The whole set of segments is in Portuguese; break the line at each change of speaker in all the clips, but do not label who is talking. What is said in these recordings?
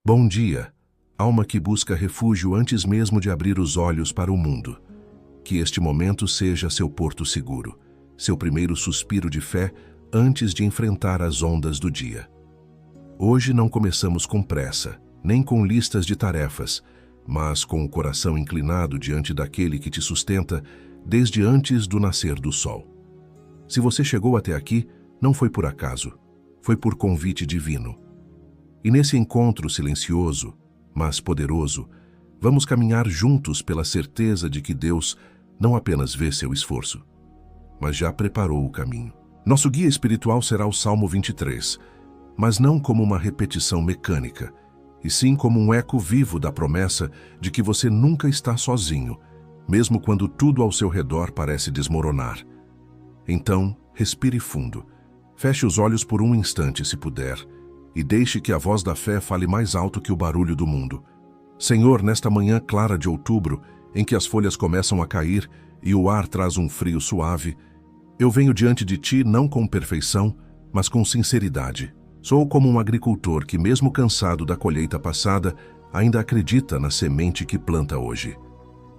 Bom dia, alma que busca refúgio antes mesmo de abrir os olhos para o mundo. Que este momento seja seu porto seguro, seu primeiro suspiro de fé antes de enfrentar as ondas do dia. Hoje não começamos com pressa, nem com listas de tarefas, mas com o coração inclinado diante daquele que te sustenta desde antes do nascer do sol. Se você chegou até aqui, não foi por acaso, foi por convite divino. E nesse encontro silencioso, mas poderoso, vamos caminhar juntos pela certeza de que Deus não apenas vê seu esforço, mas já preparou o caminho. Nosso guia espiritual será o Salmo 23, mas não como uma repetição mecânica, e sim como um eco vivo da promessa de que você nunca está sozinho, mesmo quando tudo ao seu redor parece desmoronar. Então, respire fundo, feche os olhos por um instante se puder, e deixe que a voz da fé fale mais alto que o barulho do mundo. Senhor, nesta manhã clara de outubro, em que as folhas começam a cair e o ar traz um frio suave, eu venho diante de Ti não com perfeição, mas com sinceridade. Sou como um agricultor que, mesmo cansado da colheita passada, ainda acredita na semente que planta hoje.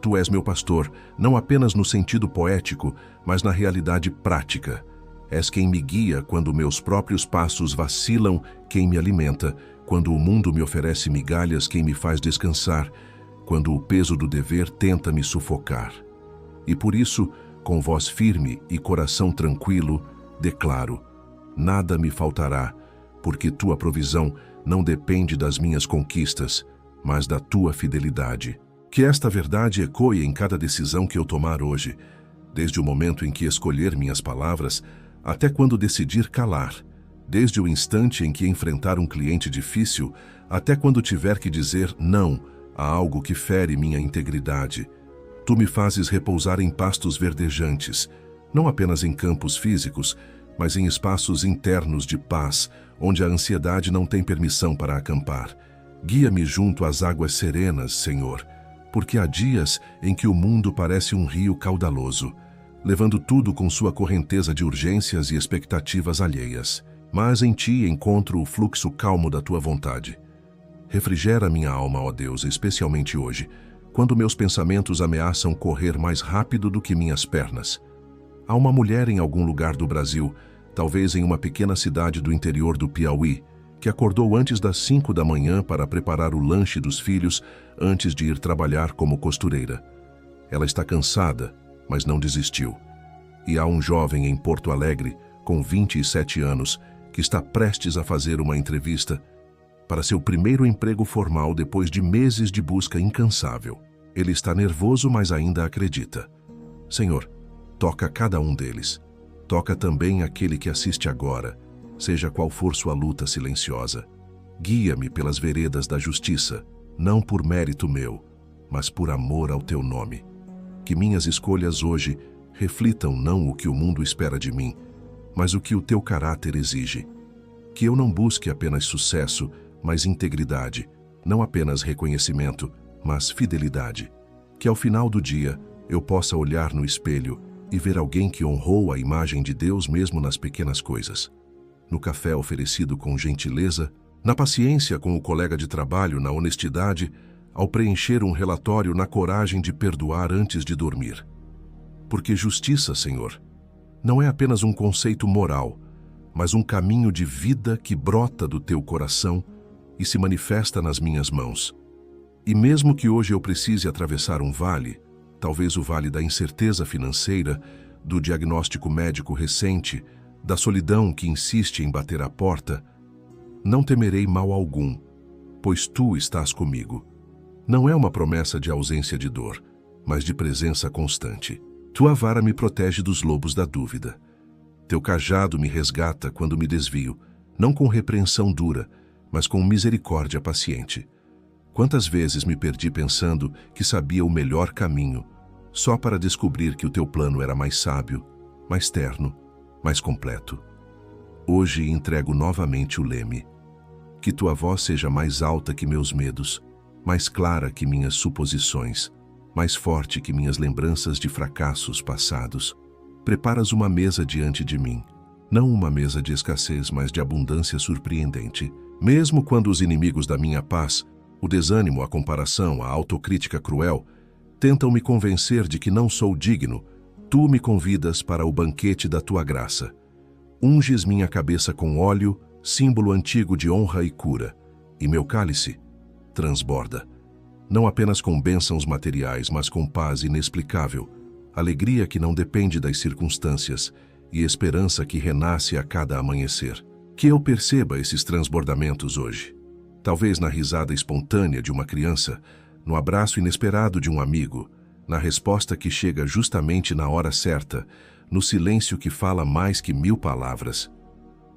Tu és meu pastor, não apenas no sentido poético, mas na realidade prática. És quem me guia quando meus próprios passos vacilam, quem me alimenta, quando o mundo me oferece migalhas, quem me faz descansar, quando o peso do dever tenta me sufocar. E por isso, com voz firme e coração tranquilo, declaro: nada me faltará, porque tua provisão não depende das minhas conquistas, mas da tua fidelidade. Que esta verdade ecoe em cada decisão que eu tomar hoje, desde o momento em que escolher minhas palavras, até quando decidir calar, desde o instante em que enfrentar um cliente difícil, até quando tiver que dizer não a algo que fere minha integridade. Tu me fazes repousar em pastos verdejantes, não apenas em campos físicos, mas em espaços internos de paz, onde a ansiedade não tem permissão para acampar. Guia-me junto às águas serenas, Senhor, porque há dias em que o mundo parece um rio caudaloso, levando tudo com sua correnteza de urgências e expectativas alheias. Mas em Ti encontro o fluxo calmo da Tua vontade. Refrigera minha alma, ó Deus, especialmente hoje, quando meus pensamentos ameaçam correr mais rápido do que minhas pernas. Há uma mulher em algum lugar do Brasil, talvez em uma pequena cidade do interior do Piauí, que acordou antes das 5 da manhã para preparar o lanche dos filhos antes de ir trabalhar como costureira. Ela está cansada, mas não desistiu. E há um jovem em Porto Alegre, com 27 anos, que está prestes a fazer uma entrevista para seu primeiro emprego formal depois de meses de busca incansável. Ele está nervoso, mas ainda acredita. Senhor, toca cada um deles. Toca também aquele que assiste agora, seja qual for sua luta silenciosa. Guia-me pelas veredas da justiça, não por mérito meu, mas por amor ao Teu nome. Que minhas escolhas hoje reflitam não o que o mundo espera de mim, mas o que o Teu caráter exige. Que eu não busque apenas sucesso, mas integridade, não apenas reconhecimento, mas fidelidade. Que ao final do dia eu possa olhar no espelho e ver alguém que honrou a imagem de Deus mesmo nas pequenas coisas. No café oferecido com gentileza, na paciência com o colega de trabalho, na honestidade, ao preencher um relatório, na coragem de perdoar antes de dormir. Porque justiça, Senhor, não é apenas um conceito moral, mas um caminho de vida que brota do Teu coração e se manifesta nas minhas mãos. E mesmo que hoje eu precise atravessar um vale, talvez o vale da incerteza financeira, do diagnóstico médico recente, da solidão que insiste em bater à porta, não temerei mal algum, pois Tu estás comigo. Não é uma promessa de ausência de dor, mas de presença constante. Tua vara me protege dos lobos da dúvida. Teu cajado me resgata quando me desvio, não com repreensão dura, mas com misericórdia paciente. Quantas vezes me perdi pensando que sabia o melhor caminho, só para descobrir que o Teu plano era mais sábio, mais terno, mais completo. Hoje entrego novamente o leme. Que Tua voz seja mais alta que meus medos, mais clara que minhas suposições, mais forte que minhas lembranças de fracassos passados. Preparas uma mesa diante de mim, não uma mesa de escassez, mas de abundância surpreendente. Mesmo quando os inimigos da minha paz, o desânimo, a comparação, a autocrítica cruel, tentam me convencer de que não sou digno, tu me convidas para o banquete da tua graça. Unges minha cabeça com óleo, símbolo antigo de honra e cura, e meu cálice transborda. Não apenas com bênçãos materiais, mas com paz inexplicável, alegria que não depende das circunstâncias e esperança que renasce a cada amanhecer. Que eu perceba esses transbordamentos hoje. Talvez na risada espontânea de uma criança, no abraço inesperado de um amigo, na resposta que chega justamente na hora certa, no silêncio que fala mais que 1000 palavras.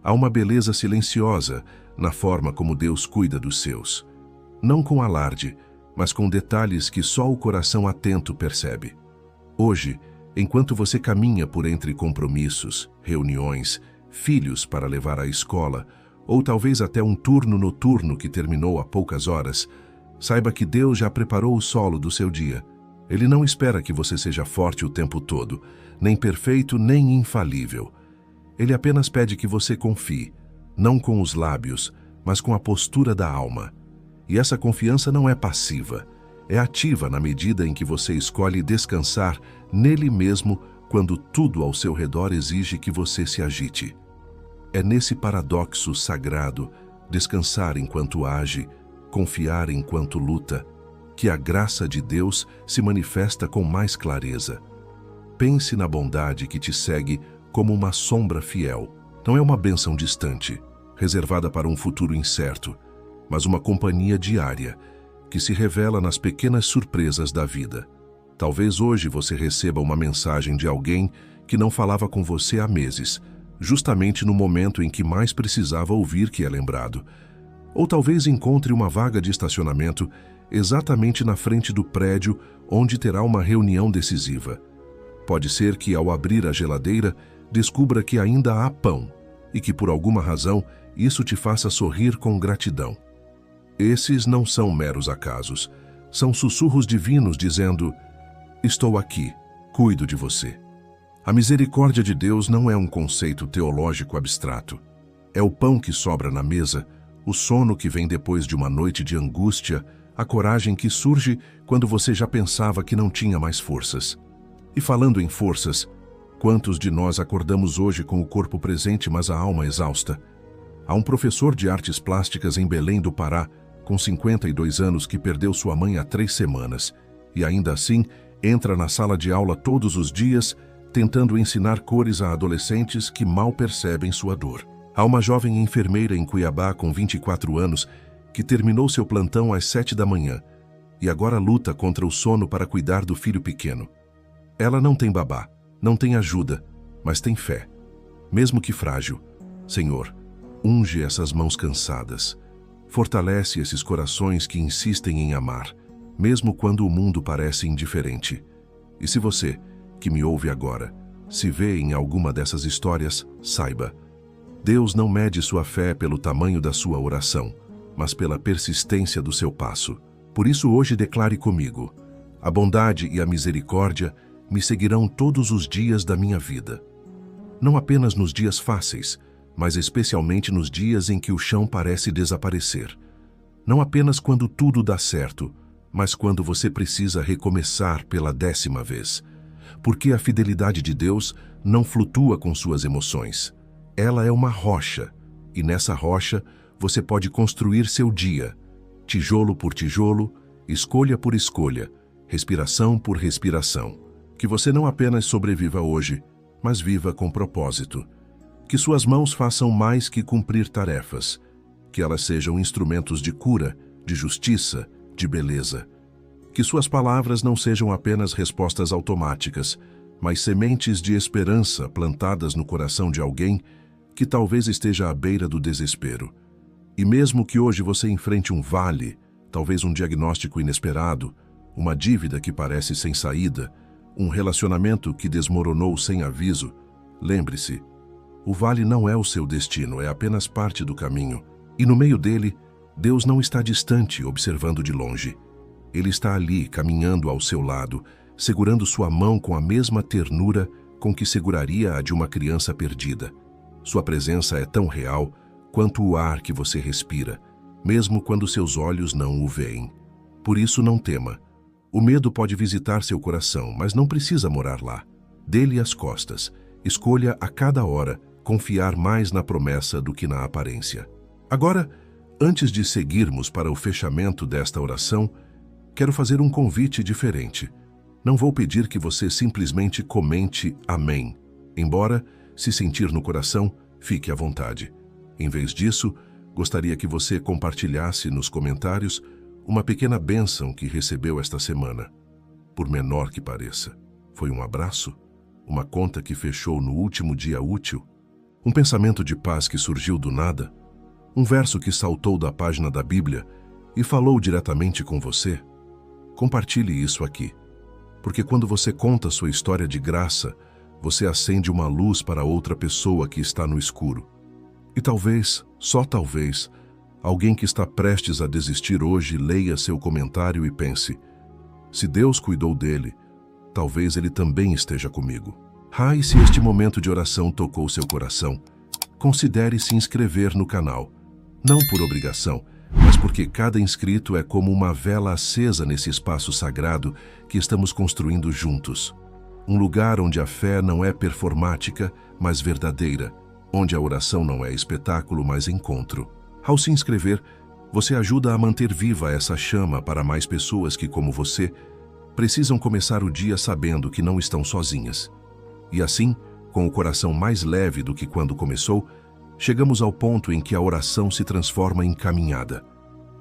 Há uma beleza silenciosa na forma como Deus cuida dos seus. Não com alarde, mas com detalhes que só o coração atento percebe. Hoje, enquanto você caminha por entre compromissos, reuniões, filhos para levar à escola, ou talvez até um turno noturno que terminou há poucas horas, saiba que Deus já preparou o solo do seu dia. Ele não espera que você seja forte o tempo todo, nem perfeito, nem infalível. Ele apenas pede que você confie, não com os lábios, mas com a postura da alma. E essa confiança não é passiva, é ativa na medida em que você escolhe descansar nele mesmo quando tudo ao seu redor exige que você se agite. É nesse paradoxo sagrado, descansar enquanto age, confiar enquanto luta, que a graça de Deus se manifesta com mais clareza. Pense na bondade que te segue como uma sombra fiel. Não é uma bênção distante, reservada para um futuro incerto, mas uma companhia diária, que se revela nas pequenas surpresas da vida. Talvez hoje você receba uma mensagem de alguém que não falava com você há meses, justamente no momento em que mais precisava ouvir que é lembrado. Ou talvez encontre uma vaga de estacionamento exatamente na frente do prédio onde terá uma reunião decisiva. Pode ser que, ao abrir a geladeira, descubra que ainda há pão e que, por alguma razão, isso te faça sorrir com gratidão. Esses não são meros acasos. São sussurros divinos dizendo: estou aqui, cuido de você. A misericórdia de Deus não é um conceito teológico abstrato. É o pão que sobra na mesa, o sono que vem depois de uma noite de angústia, a coragem que surge quando você já pensava que não tinha mais forças. E falando em forças, quantos de nós acordamos hoje com o corpo presente, mas a alma exausta? Há um professor de artes plásticas em Belém do Pará, com 52 anos, que perdeu sua mãe há 3 semanas, e ainda assim entra na sala de aula todos os dias, tentando ensinar cores a adolescentes que mal percebem sua dor. Há uma jovem enfermeira em Cuiabá com 24 anos que terminou seu plantão às 7 da manhã e agora luta contra o sono para cuidar do filho pequeno. Ela não tem babá, não tem ajuda, mas tem fé. Mesmo que frágil, Senhor, unge essas mãos cansadas. Fortalece esses corações que insistem em amar, mesmo quando o mundo parece indiferente. E se você, que me ouve agora, se vê em alguma dessas histórias, saiba: Deus não mede sua fé pelo tamanho da sua oração, mas pela persistência do seu passo. Por isso hoje declare comigo: a bondade e a misericórdia me seguirão todos os dias da minha vida. Não apenas nos dias fáceis, mas especialmente nos dias em que o chão parece desaparecer. Não apenas quando tudo dá certo, mas quando você precisa recomeçar pela 10ª vez. Porque a fidelidade de Deus não flutua com suas emoções. Ela é uma rocha, e nessa rocha você pode construir seu dia, tijolo por tijolo, escolha por escolha, respiração por respiração. Que você não apenas sobreviva hoje, mas viva com propósito. Que suas mãos façam mais que cumprir tarefas, que elas sejam instrumentos de cura, de justiça, de beleza. Que suas palavras não sejam apenas respostas automáticas, mas sementes de esperança plantadas no coração de alguém que talvez esteja à beira do desespero. E mesmo que hoje você enfrente um vale, talvez um diagnóstico inesperado, uma dívida que parece sem saída, um relacionamento que desmoronou sem aviso, lembre-se, o vale não é o seu destino, é apenas parte do caminho. E no meio dele, Deus não está distante, observando de longe. Ele está ali, caminhando ao seu lado, segurando sua mão com a mesma ternura com que seguraria a de uma criança perdida. Sua presença é tão real quanto o ar que você respira, mesmo quando seus olhos não o veem. Por isso, não tema. O medo pode visitar seu coração, mas não precisa morar lá. Dê-lhe as costas. Escolha a cada hora confiar mais na promessa do que na aparência. Agora, antes de seguirmos para o fechamento desta oração, quero fazer um convite diferente. Não vou pedir que você simplesmente comente amém. Embora, se sentir no coração, fique à vontade. Em vez disso, gostaria que você compartilhasse nos comentários uma pequena bênção que recebeu esta semana. Por menor que pareça. Foi um abraço? Uma conta que fechou no último dia útil? Um pensamento de paz que surgiu do nada? Um verso que saltou da página da Bíblia e falou diretamente com você? Compartilhe isso aqui. Porque quando você conta sua história de graça, você acende uma luz para outra pessoa que está no escuro. E talvez, só talvez, alguém que está prestes a desistir hoje leia seu comentário e pense: se Deus cuidou dele, talvez ele também esteja comigo. E se este momento de oração tocou seu coração, considere se inscrever no canal. Não por obrigação, mas porque cada inscrito é como uma vela acesa nesse espaço sagrado que estamos construindo juntos. Um lugar onde a fé não é performática, mas verdadeira, onde a oração não é espetáculo, mas encontro. Ao se inscrever, você ajuda a manter viva essa chama para mais pessoas que, como você, precisam começar o dia sabendo que não estão sozinhas. E assim, com o coração mais leve do que quando começou, chegamos ao ponto em que a oração se transforma em caminhada.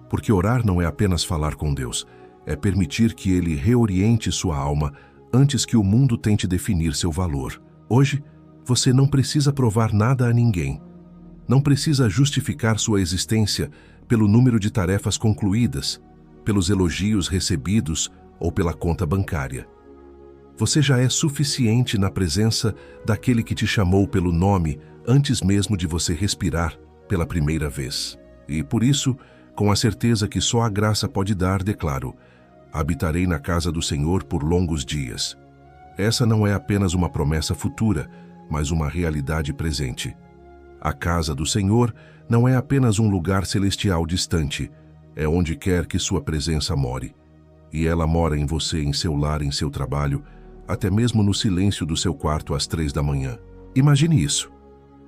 Porque orar não é apenas falar com Deus, é permitir que Ele reoriente sua alma antes que o mundo tente definir seu valor. Hoje, você não precisa provar nada a ninguém. Não precisa justificar sua existência pelo número de tarefas concluídas, pelos elogios recebidos ou pela conta bancária. Você já é suficiente na presença daquele que te chamou pelo nome antes mesmo de você respirar pela primeira vez. E por isso, com a certeza que só a graça pode dar, declaro: habitarei na casa do Senhor por longos dias. Essa não é apenas uma promessa futura, mas uma realidade presente. A casa do Senhor não é apenas um lugar celestial distante, é onde quer que sua presença more. E ela mora em você, em seu lar, em seu trabalho, até mesmo no silêncio do seu quarto às 3 da manhã. Imagine isso.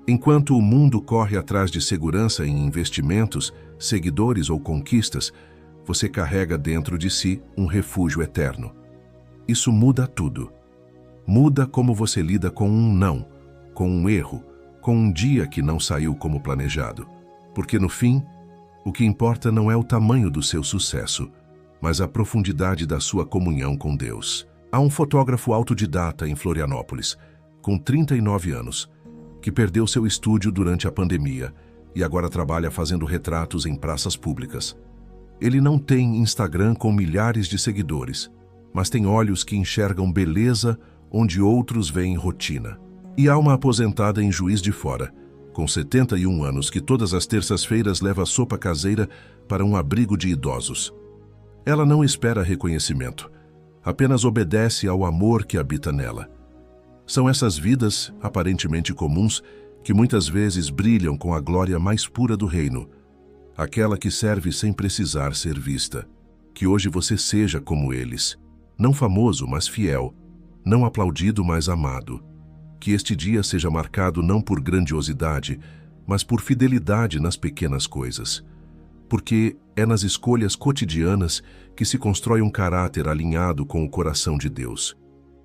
Enquanto o mundo corre atrás de segurança em investimentos, seguidores ou conquistas, você carrega dentro de si um refúgio eterno. Isso muda tudo. Muda como você lida com um não, com um erro, com um dia que não saiu como planejado. Porque no fim, o que importa não é o tamanho do seu sucesso, mas a profundidade da sua comunhão com Deus. Há um fotógrafo autodidata em Florianópolis, com 39 anos, que perdeu seu estúdio durante a pandemia e agora trabalha fazendo retratos em praças públicas. Ele não tem Instagram com milhares de seguidores, mas tem olhos que enxergam beleza onde outros veem rotina. E há uma aposentada em Juiz de Fora, com 71 anos, que todas as terças-feiras leva sopa caseira para um abrigo de idosos. Ela não espera reconhecimento, apenas obedece ao amor que habita nela. São essas vidas, aparentemente comuns, que muitas vezes brilham com a glória mais pura do reino, aquela que serve sem precisar ser vista. Que hoje você seja como eles, não famoso, mas fiel, não aplaudido, mas amado. Que este dia seja marcado não por grandiosidade, mas por fidelidade nas pequenas coisas. Porque é nas escolhas cotidianas que se constrói um caráter alinhado com o coração de Deus.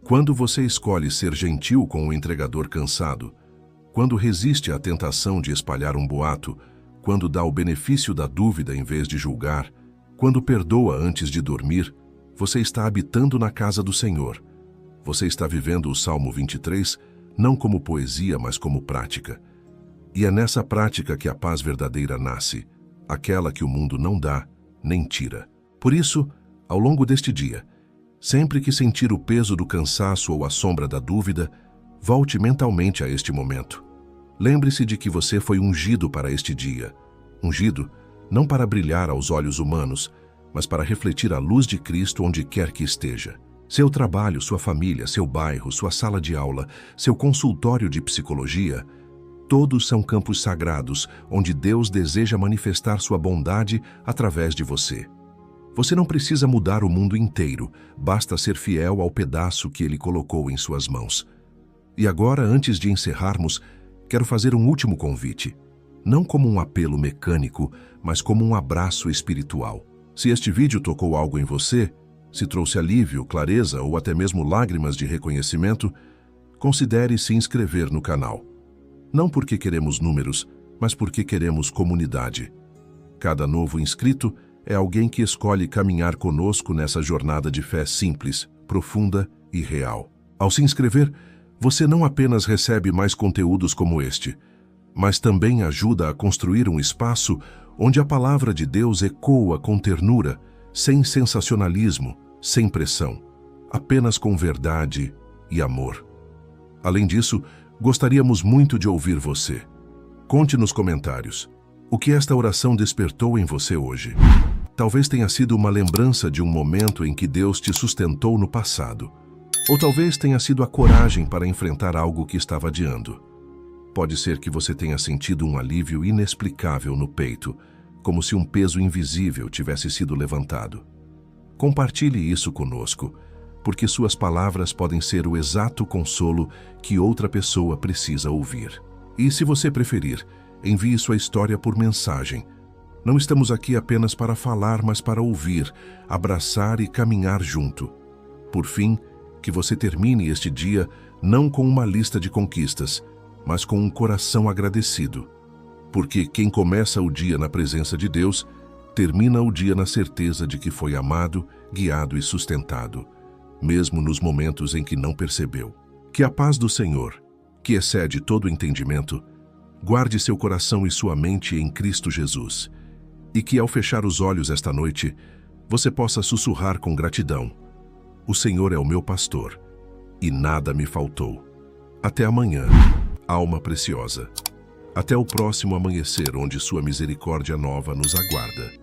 Quando você escolhe ser gentil com o entregador cansado, quando resiste à tentação de espalhar um boato, quando dá o benefício da dúvida em vez de julgar, quando perdoa antes de dormir, você está habitando na casa do Senhor. Você está vivendo o Salmo 23, não como poesia, mas como prática. E é nessa prática que a paz verdadeira nasce, aquela que o mundo não dá, nem tira. Por isso, ao longo deste dia, sempre que sentir o peso do cansaço ou a sombra da dúvida, volte mentalmente a este momento. Lembre-se de que você foi ungido para este dia. Ungido não para brilhar aos olhos humanos, mas para refletir a luz de Cristo onde quer que esteja. Seu trabalho, sua família, seu bairro, sua sala de aula, seu consultório de psicologia, Todos são campos sagrados, onde Deus deseja manifestar sua bondade através de você. Você não precisa mudar o mundo inteiro, basta ser fiel ao pedaço que Ele colocou em suas mãos. E agora, antes de encerrarmos, quero fazer um último convite. Não como um apelo mecânico, mas como um abraço espiritual. Se este vídeo tocou algo em você, se trouxe alívio, clareza ou até mesmo lágrimas de reconhecimento, considere se inscrever no canal. Não porque queremos números, mas porque queremos comunidade. Cada novo inscrito é alguém que escolhe caminhar conosco nessa jornada de fé simples, profunda e real. Ao se inscrever, você não apenas recebe mais conteúdos como este, mas também ajuda a construir um espaço onde a palavra de Deus ecoa com ternura, sem sensacionalismo, sem pressão, apenas com verdade e amor. Além disso, gostaríamos muito de ouvir você. Conte nos comentários o que esta oração despertou em você hoje. Talvez tenha sido uma lembrança de um momento em que Deus te sustentou no passado. Ou talvez tenha sido a coragem para enfrentar algo que estava adiando. Pode ser que você tenha sentido um alívio inexplicável no peito, como se um peso invisível tivesse sido levantado. Compartilhe isso conosco, porque suas palavras podem ser o exato consolo que outra pessoa precisa ouvir. E se você preferir, envie sua história por mensagem. Não estamos aqui apenas para falar, mas para ouvir, abraçar e caminhar junto. Por fim, que você termine este dia não com uma lista de conquistas, mas com um coração agradecido. Porque quem começa o dia na presença de Deus, termina o dia na certeza de que foi amado, guiado e sustentado, mesmo nos momentos em que não percebeu. Que a paz do Senhor, que excede todo entendimento, guarde seu coração e sua mente em Cristo Jesus, e que ao fechar os olhos esta noite, você possa sussurrar com gratidão: o Senhor é o meu pastor, e nada me faltou. Até amanhã, alma preciosa. Até o próximo amanhecer, onde sua misericórdia nova nos aguarda.